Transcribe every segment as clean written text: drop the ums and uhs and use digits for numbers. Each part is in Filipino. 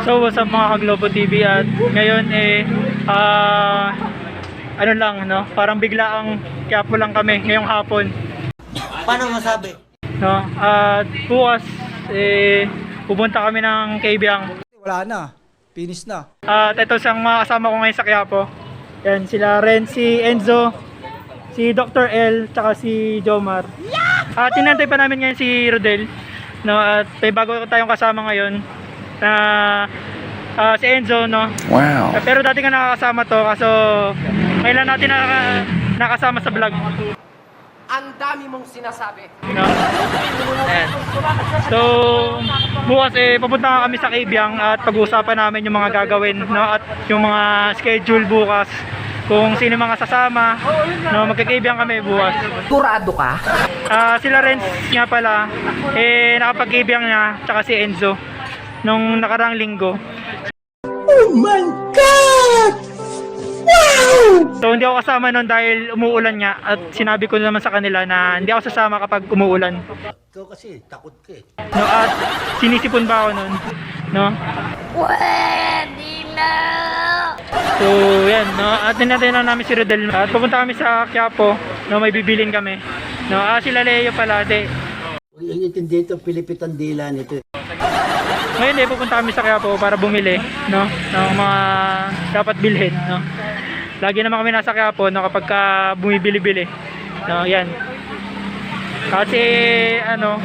So what's up mga ka-Globo TV, at ngayon ano lang no, parang biglaang Quiapo lang kami ngayong hapon. Paano masabi? No, at bukas pupunta kami ng Kabyang. Wala na, finish na. At ito siyang mga kasama ko ngayon sa Quiapo. Yan sila Ren, si Enzo, si Dr. L, tsaka si Jomar. At tinantay pa namin ngayon si Rodel. No, at may bago tayong kasama ngayon na si Enzo, no. Wow. Pero dati nga nakakasama to, kaso kailan natin nakasama sa vlog. Ang dami mong sinasabi. No? Ayan. So bukas papunta kami sa Kabyang at pag-uusapan namin yung mga gagawin, no, at yung mga schedule bukas, kung sino mga sasama, no, magka-Kabyang kami bukas. Kurado ka? Sila Renz nga pala nakapag-Kabyang niya, tsaka si Enzo nung nakarang linggo. Oh my God! Wow! So hindi ako kasama nun dahil umuulan nga, at sinabi ko naman sa kanila na hindi ako sasama kapag umuulan. Ikaw kasi, takot ka eh. No, at sinisipon ba ako nun, no? Pwede na! So yan, no, at tinatay na namin si Rodel at pupunta kami sa Quiapo, no, may bibilin kami, no. Sila Leo pala, Huwag yung intindi ito, pilipitan dila nito. ngayon pupunta kami sa Quiapo para bumili, no, ng mga dapat bilhin, no. Lagi naman kami nasa Quiapo, no, kapag ka bumibili-bili, no, yan. Kasi ano,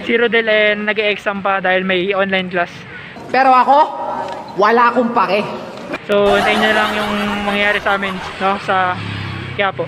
si Rodel nag-e-exam pa dahil may online class. Pero ako, wala akong pake. So hintayin nyo lang yung mangyayari sa amin, no, sa Quiapo.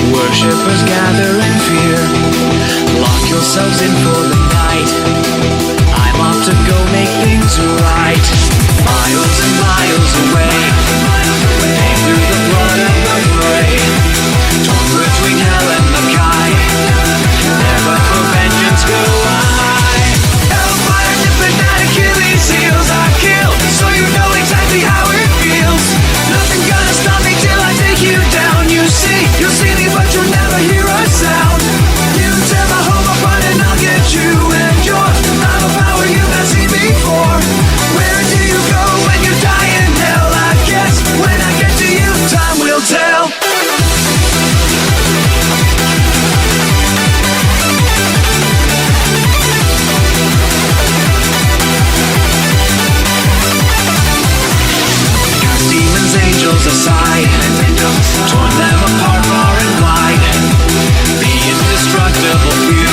Worshippers gather in fear. Lock yourselves in for the night. I'm off to go make things right. Miles and miles away, paved through the blood and the gray. Torn between hell and the sky. Never for vengeance go I. Hellfire, nipping at Achilles' heels. I kill, so you know exactly how it feels. Nothing gonna stop me till I take you down. You see, you'll see me, but you'll never hear a sound. You tear my home apart and I'll get you and yours. I'm a power you've not seen before. Where do you go when you die in hell? I guess when I get to you, time will tell. Cast demons, angels aside, torn them apart far and wide. The indestructible few,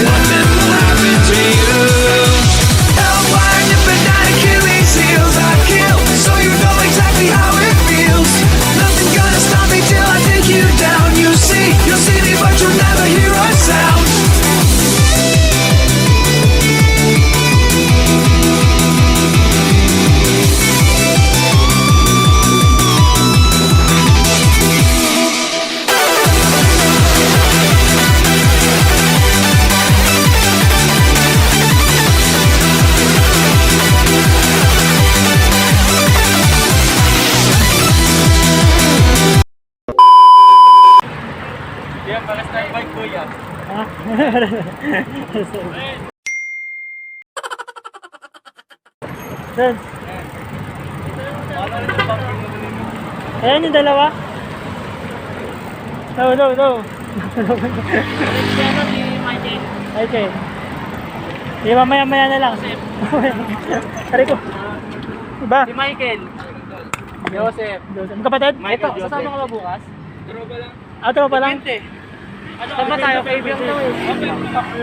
what then will happen to you? Hellfire, nipping at Achilles' heels. I kill, so you know exactly how it feels. Nothing gonna stop me till I take you down. You see, you'll see me, but you'll never hear a sound. Ren. Ayan yung dalawa. No. Okay. Di ba maya-maya na lang. Aray ko. Iba? Si Michael. Joseph. Kapatid? Ito, sasama ka ba bukas? Tropa lang? Saan ba tayo? Kaibigan daw eh.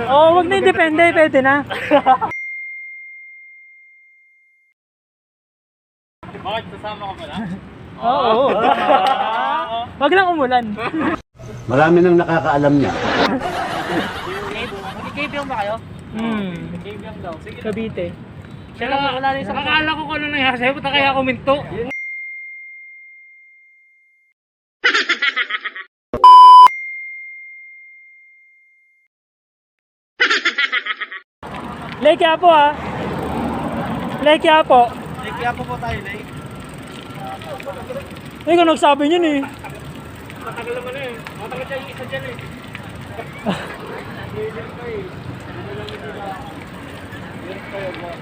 Oo, wag na independe, pwede na. Bakit sasama ka pala? Oo. Wag lang umulan. Marami nang nakakaalam niya. Kaibigan ba kayo? Kaibigan daw. Cavite. Siya lang wala rin sa... Akala ko kung ano nangyari sa'yo, puta kaya kuminto. Lake Quiapo ah. Lake Quiapo. Kaya po tayo, Lay. Ikaw nagsabi niyan eh. Matagal naman eh. Matagal siya yung isa dyan eh.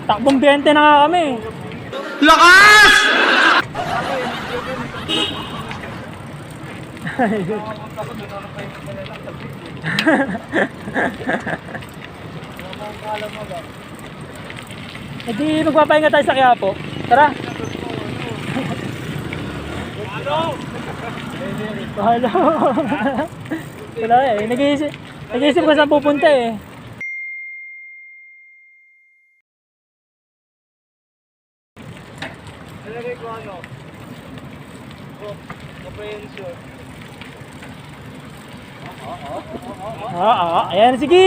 Takbong 20 na nga kami. Hindi magpapahinga tayo sa Quiapo. Tara. Hello. Wala eh. Nag-iisip ko saan pupunta eh. Nalagay ko ano? Comprehension. Ayan, sige!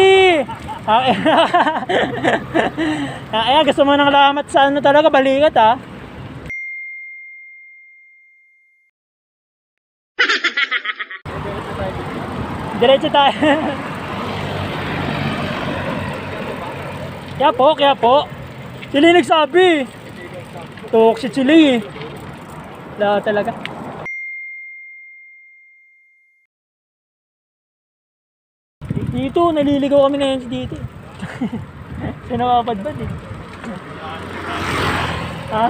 Ayan, gusto mo nang lamat sa ano talaga, balikat ah. Diretso tayo. Kaya po. Sila yung nagsabi. Toxic sila eh. Wala talaga. Dito, naliligaw kami ngayon dito. Sinawapadbad eh. Ha?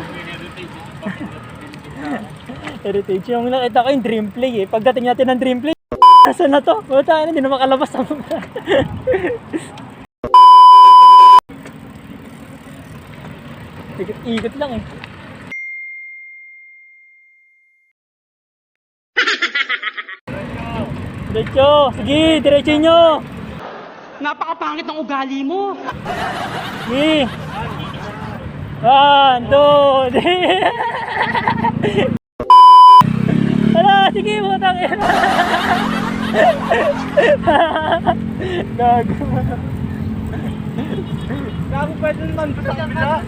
Heritage. Yung nakita ko yung dream play eh. Pagdating natin ng dream play, saan na to? Buta, hindi na makalabas sa mga. Ikot lang eh. Diretso! Sige, diretso nyo! Napakapangit ng ugali mo. Sige! 1, 2, 3. Hala, sige, butang ina. Gago. Gago pwede naman sa kabila.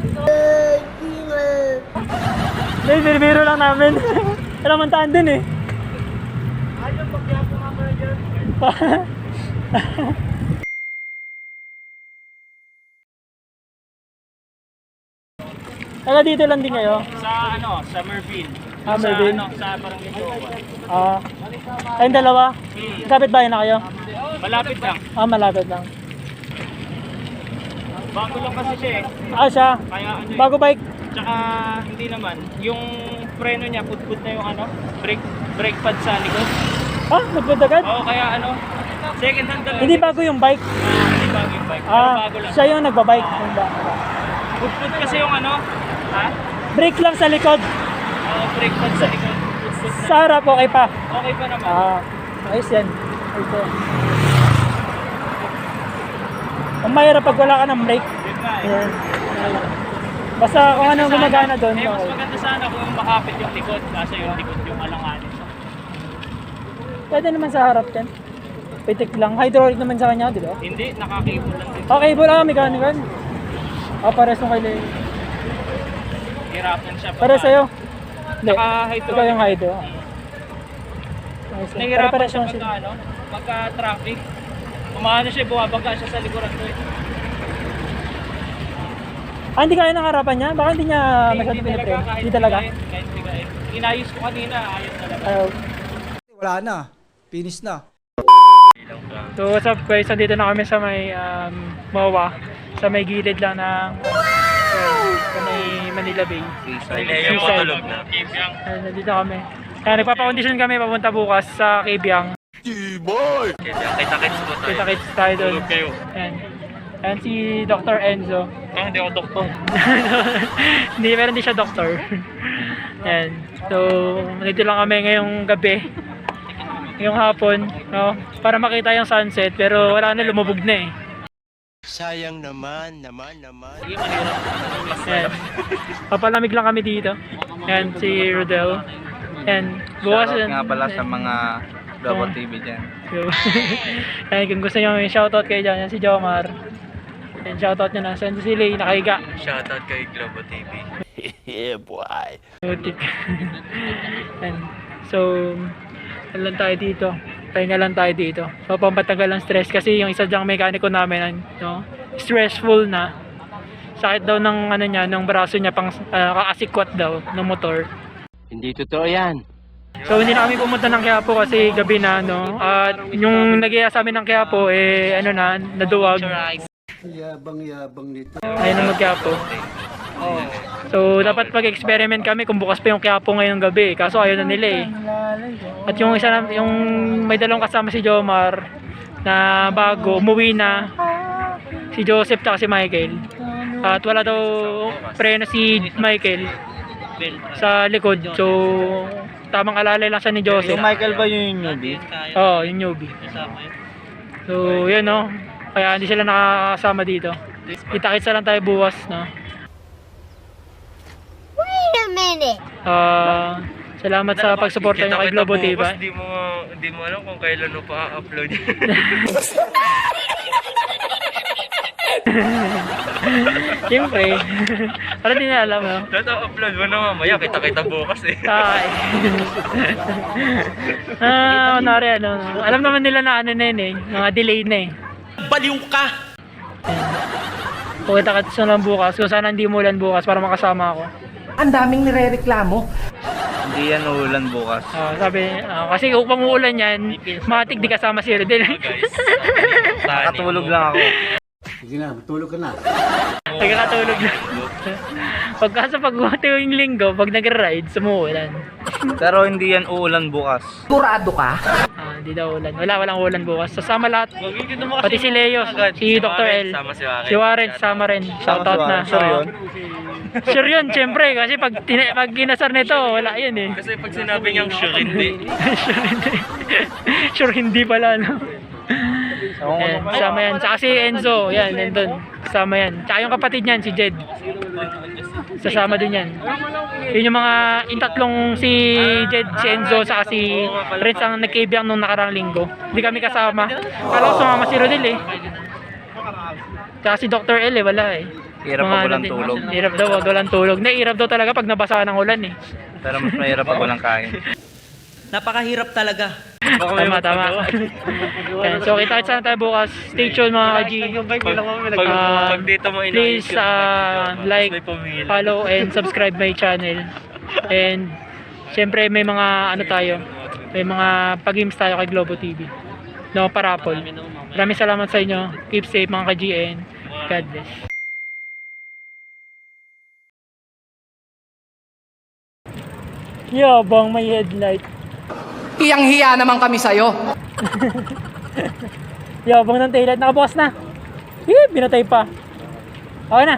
Hindi, biro lang namin. Wala man taan dun eh. Ayaw, pagyapo nga pala dyan. Taga dito lang din kayo? Sa ano, sa Merville. Merville. Sa ano, sa Barangay Jowa. Kayong dalawa? Kapit bahay na kayo? Malapit lang. Malapit lang. Bago lang kasi siya eh. Siya? Kaya ano Bago bike? Tsaka hindi naman. Yung preno niya, put-put na yung ano, brake pad sa likod. Nagpadagat? Oo, kaya ano, second hand talaga. Hindi bago yung bike? Hindi bago yung bike. Pero bago lang. Siya yung nagbabike. Put-put kasi yung ano, ha? Brake lang sa likod. Oo, brake pad sa likod. Put-put na. Sa harap, okay pa. Okay pa naman. Ayos yan. Ito. Ang mahirap pag wala ka ng brake. Yun nga eh. Ayan. Basta kung ano gumagana doon. Eh, mas Okay. maganda sana kung makapit yung likod. Kasi yung likod yung alanganin. Pwede naman sa harap yan. Pitik lang. Hydraulic naman sa kanya, di ba? Hindi, nakakable lang din. Okay, wala mechanical. Pares nung kayo. Hirapan siya. Pares sa'yo. Hindi. Naka-hydro. Ikaw yung hydro. Nahirapan Pares siya lang pagka ano, pagka traffic. Umano siya, bumabaga siya sa likuran ko eh. Hindi kaya ng harapan niya? Baka hindi niya masyadong Hindi talaga, pinipreno. kahit Hindi talaga. Kahit hindi kaya. Inayos ko kanina, ayos talaga. Wala na. Finish na. So what's up guys, nandito na kami sa may MOA. Sa may gilid lang ng sa may Manila Bay. Seaside. Nandito kami. Kaya nagpapakondisyon kami papunta bukas sa Kabyang. Kita-kits po tayo. Kita-kits tayo doon. Tulog kayo. Ayan. Ayan si Dr. Enzo. Hindi ako doktor. Hindi, pero hindi siya doktor. Ayan. So, nandito lang kami ngayong gabi. Ngayong hapon, no? Para makita yung sunset, pero wala na, lumubog na eh. Sayang naman. Ayan. Papalamig lang kami dito. Ayan, si Rodel. Ayan, bukas. Shoutout nga pala sa mga Globo TV dyan. Ayan, kung gusto nyo may shoutout kayo dyan, yan si Jomar. Ayan, shoutout nyo na. Saan si Lay, nakahiga. Shoutout kay Globo TV. Yeah, boy. Butik. Ayan. So, ano lang tayo dito. Pahinga lang tayo dito. So, pampatagal ang stress kasi yung isa dyang mekaniko namin, no, stressful na. Sakit daw ng ano niya, ng braso niya pang kakasikwat daw ng motor. Hindi totoo yan. So hindi na kami pumunta ng Quiapo kasi gabi na, no. At yung nag-iaya sa amin ng Quiapo ano na, naduwag. Yabang nito. Ayun na mag-Quiapo. So dapat pag-experiment kami kung bukas pa yung Quiapo ngayong gabi. Kaso ayaw na nila eh. At yung isa yung may dalawang kasama si Jomar na bago, umuwi na. Si Joseph at si Michael. At wala daw preno si Michael sa likod. So tamang alalay lang siya ni Joseph. Yung Michael ba yung newbie? Oo, yung newbie. So yun, no. Kaya hindi sila nakakasama dito. Kita-kitsa lang tayo bukas, no. Wait a minute. Salamat sa pagsuporta niyo kay Globo TV. Di mo alam kung kailan mo pa-upload. Siyempre. Parang di na alam, no? Upload mo na mamaya, kita-kita bukas eh. Ay. Kunwari, ano. Alam naman nila na ano na yun eh. Mga delay na eh. Baliw ka! Kita-kitsa lang bukas. Kung sana hindi umulan bukas para makasama ako. Ang daming nirereklamo. Hindi yan uulan bukas. Kasi upang uulan yan, matik di kasama si Rodel. Nakatulog lang ako. Sige na, matulog ka na. Nagkakatulog na. Pag yung linggo, pag nag-ride, sumuulan. Pero hindi yan uulan bukas. Sigurado ka? Hindi daw ulan. Walang ulan bukas. Sasama lahat. Pati si Leo, si Dr. L. Si Warren, sama rin. Shoutout na. Sure yun? Sure yun, syempre. Kasi pag ginasar nito, wala yun eh. Kasi pag sinabi niyang sure hindi. Sure hindi. Sure hindi pala, no? Ayan, kasama yan. Tsaka si Enzo, yan, nandun. Kasama yan. Tsaka yung kapatid niyan, si Jed. Sasama din yan. Yun yung yung tatlong si Jed, si Enzo, saka si Renz ang nagkaibiyang nung nakarang linggo. Hindi kami kasama. Kala ko sumama si Rodel eh. Tsaka si Dr. L eh, wala eh. Hirap pag walang tulog. Hirap daw, wag walang tulog. Hirap daw talaga pag nabasa ng ulan eh. Pero mas mahirap pag walang kain. Napakahirap talaga. Tama. Ayan, so kita-kitsa na tayo bukas. Stay tuned mga ka-G. Pag dito mo Please like, follow and subscribe my channel. And syempre may mga ano tayo, may mga pag-games tayo kay Globo TV. No, parapol. Maraming salamat sa inyo. Keep safe mga ka-G and God bless. Yabang may headlight. Hiyang-hiya naman kami sa'yo. Yabang ng taillight. Nakabukas na. Binatay pa. Okay na.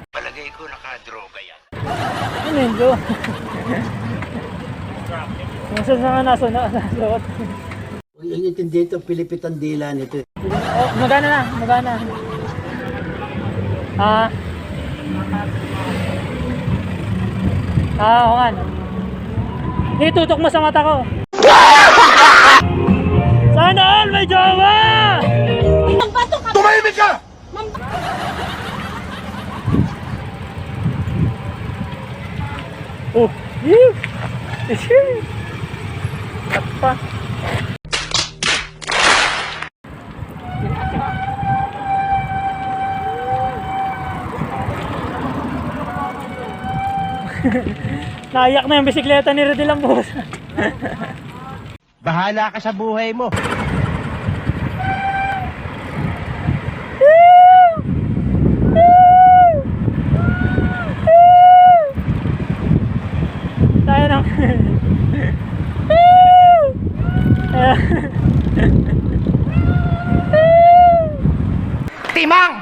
Palagay ko nakadroga yan. Ano yun, Joe? Nasa na. Huwag yung intindi ito, Pilipit ang dila nito. Oh, magana. Oo nga. Itutok mo sa mata ko. Sana all may jowa! Tumahimik ka! Oh, yee! At pa. Naiyak na yung bisikleta ni Rodel ang boss. Bahala ka sa buhay mo. timang!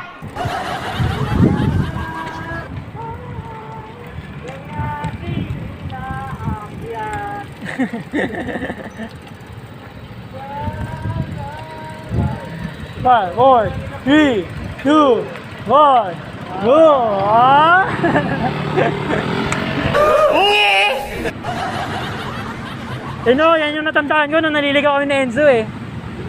Five, 4, 3, 2, 1, go! Ah! Yan yung natandaan ko nung naliligaw kami ni Enzo eh.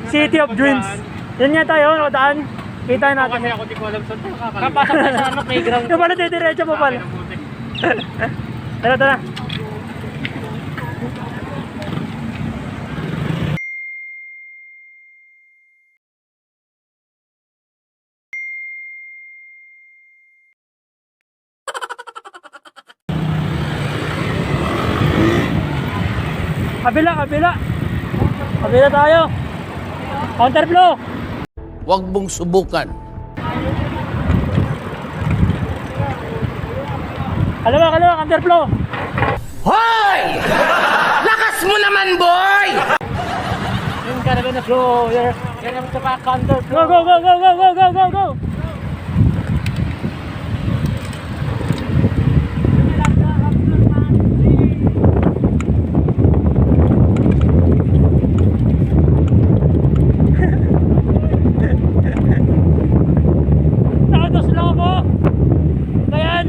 City of Dreams. Yan nga tayo, nakadaan. Kita natin. Kasi ako di ko alam saan ito nakakalimutan. Kapasok tayo sa ano, playground. Yung pala, didiretso pa pala. Tara, tara. Kabila, kabila. Kabila tayo. Counterflow. Huwag mong subukan. Kalawa, counterflow. Hoy! Lakas mo naman, boy! Yung kind of gonna flow. You're gonna to back counterflow. Go, go, go, go, go, go, go, go, go. Nakados lang ako. Ayan.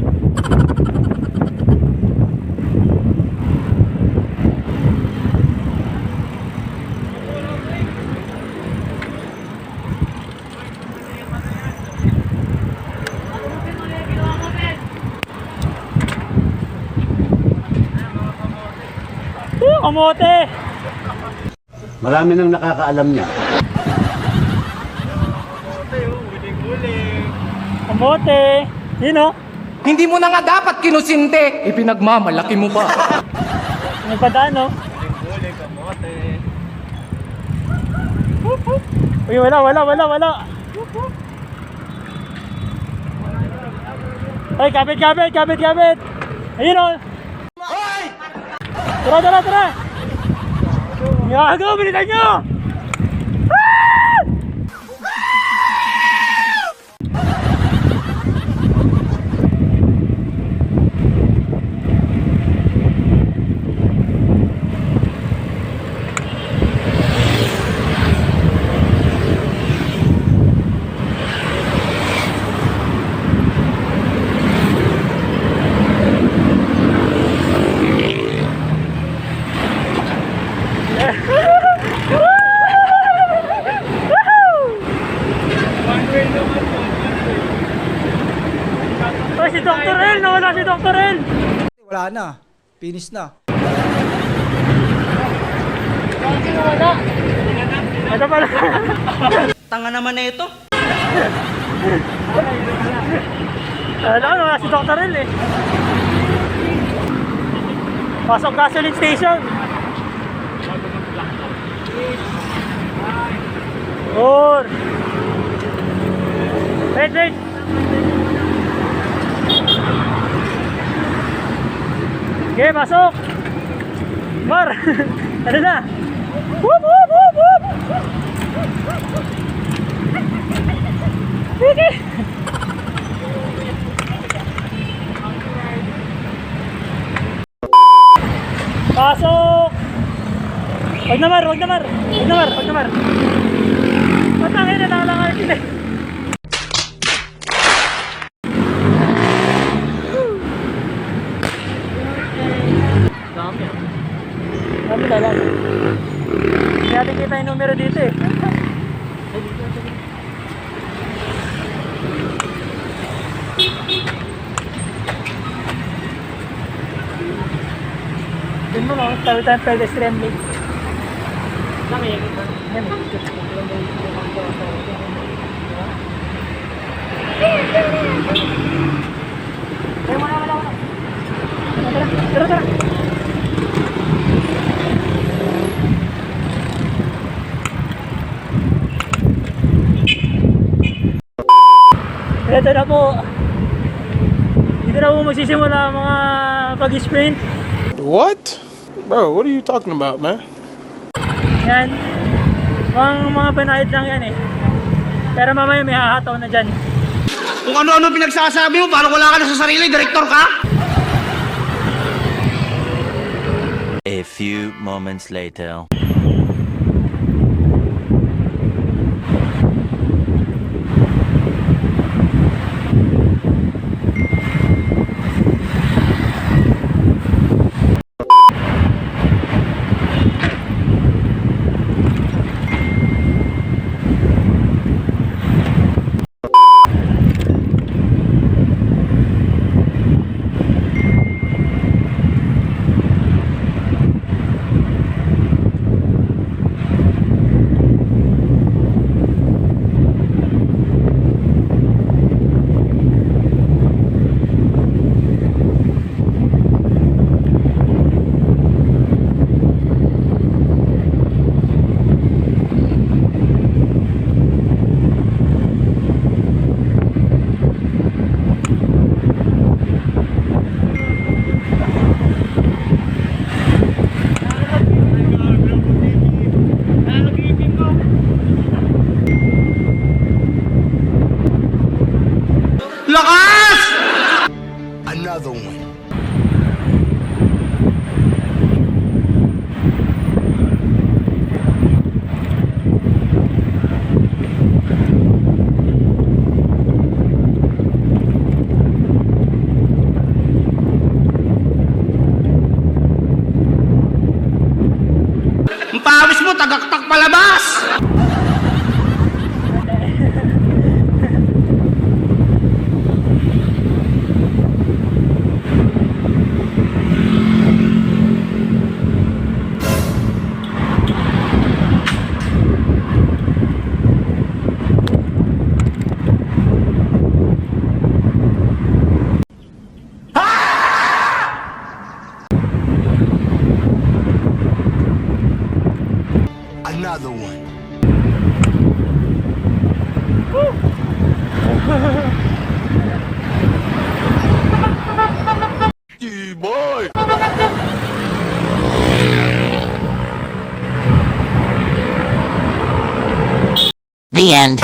Kamote! Marami nang nakakaalam niya. Kamote! Yun o. Hindi mo na nga dapat kinusinte. Ipinagmamalaki mo pa. May padaan o. Uy, wala. Ay, kapit. Ayun o. Tara. Gago, bilisan nyo! Ay, si Dr. L! Nawala si Dr. L! Wala na. Finish na. Nawala. Ito pala. Tanga naman na ito. Nawala si Dr. L eh. Pasok gasoline station. Or. Wait. Okay, pasok. Mar. Ano na? Whoop. Okay. Pasok. Wag na mar. Patangin na nalangan sila. Dami lang. Hindi natin kita yung numero dito eh. Dun mo lang, tayo tayong pedestrian lane. Yan wala. Tara. Ito na po. Dito na po magsisimula ang mga pag-sprint. What? Bro, what are you talking about, man? Yan. Mga banayad lang yan eh. Pero mamaya may hahataw na dyan. Kung ano-ano pinagsasabi mo, parang wala ka na sa sarili, direktor ka? A few moments later. Lakas! Another one. Ang pawis mo, tagaktak palabas! Another one. Yeah, boy. The end.